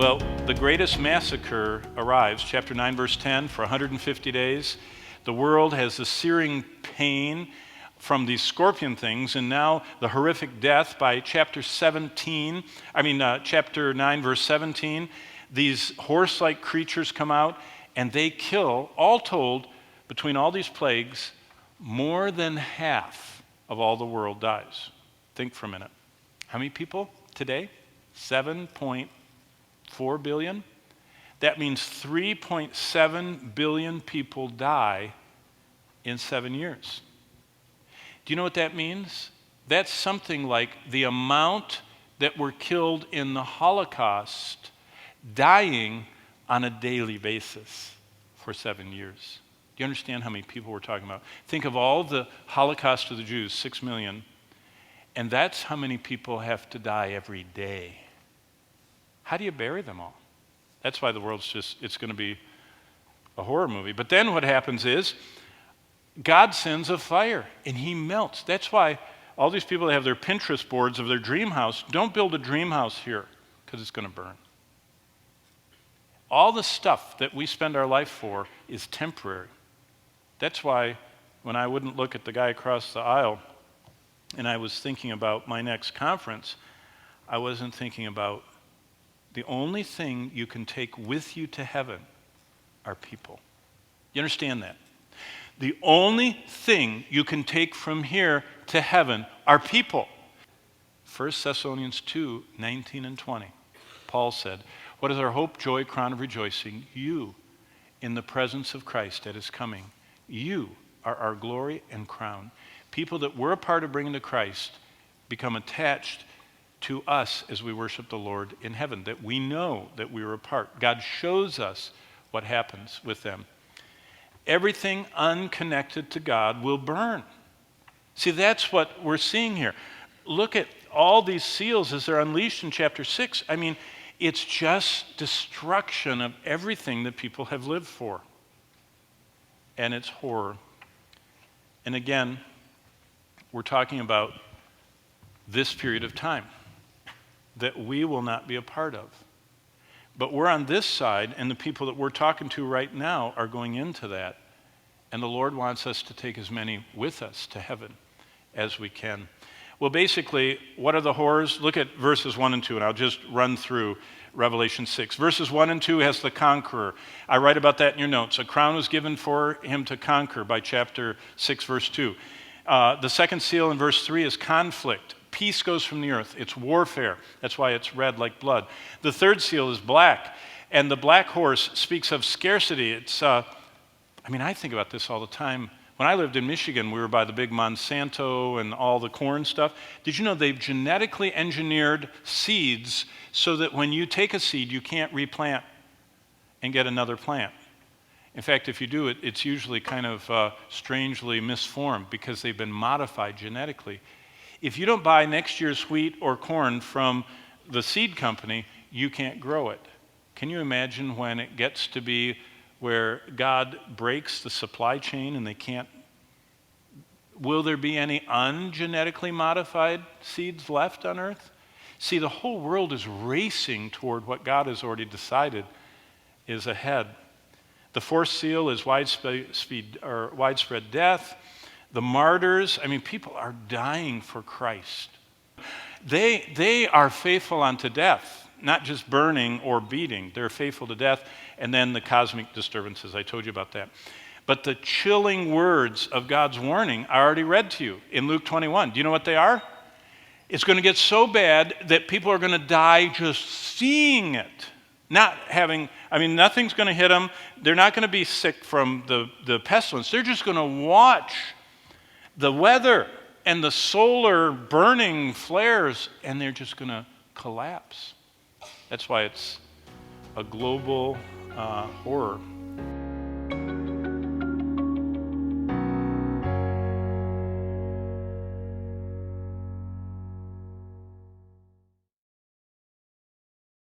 Well, the Greatest Massacre arrives, chapter 9, verse 10, for 150 days. The world has the searing pain from these scorpion things, and now the horrific death by chapter 9, verse 17. These horse-like creatures come out, and they kill, all told, between all these plagues, more than half of all the world dies. Think for a minute. How many people today? 7.4 billion? That means 3.7 billion people die in 7 years. Do you know what that means? That's something like the amount that were killed in the Holocaust dying on a daily basis for 7 years. Do you understand how many people we're talking about? Think of all the Holocaust of the Jews, 6 million, and that's how many people have to die every day. How do you bury them all? That's why the world's it's going to be a horror movie. But then what happens is God sends a fire and he melts. That's why all these people that have their Pinterest boards of their dream house, don't build a dream house here because it's going to burn. All the stuff that we spend our life for is temporary. That's why when I wouldn't look at the guy across the aisle and I was thinking about my next conference, I wasn't thinking about the only thing you can take with you to heaven are people. You understand that? The only thing you can take from here to heaven are people. 1 Thessalonians 2, 19 and 20. Paul said, "What is our hope, joy, crown of rejoicing? You, in the presence of Christ at his coming. You are our glory and crown." People that we're a part of bringing to Christ become attached to us as we worship the Lord in heaven, that we know that we are a part. God shows us what happens with them. Everything unconnected to God will burn. See, that's what we're seeing here. Look at all these seals as they're unleashed in chapter 6. I mean, it's just destruction of everything that people have lived for. And it's horror. And again, we're talking about this period of time that we will not be a part of. But we're on this side, and the people that we're talking to right now are going into that. And the Lord wants us to take as many with us to heaven as we can. Well, basically, what are the horrors? Look at verses 1 and 2, and I'll just run through Revelation 6. Verses 1 and 2 has the conqueror. I write about that in your notes. A crown was given for him to conquer by chapter 6, verse 2. The second seal in verse 3 is conflict. Peace goes from the earth. It's warfare. That's why it's red like blood. The third seal is black, and the black horse speaks of scarcity. I think about this all the time. When I lived in Michigan, we were by the big Monsanto and all the corn stuff. Did you know they've genetically engineered seeds so that when you take a seed, you can't replant and get another plant? In fact, if you do it, it's usually kind of strangely misformed because they've been modified genetically. If you don't buy next year's wheat or corn from the seed company, you can't grow it. Can you imagine when it gets to be where God breaks the supply chain and they can't? Will there be any ungenetically modified seeds left on earth? See, the whole world is racing toward what God has already decided is ahead. The fourth seal is widespread death. The martyrs, people are dying for Christ. They are faithful unto death, not just burning or beating. They're faithful to death. And then the cosmic disturbances, I told you about that. But the chilling words of God's warning I already read to you in Luke 21. Do you know what they are? It's going to get so bad that people are going to die just seeing it. Nothing's going to hit them. They're not going to be sick from the pestilence. They're just going to watch the weather and the solar burning flares, and they're just going to collapse. That's why it's a global horror.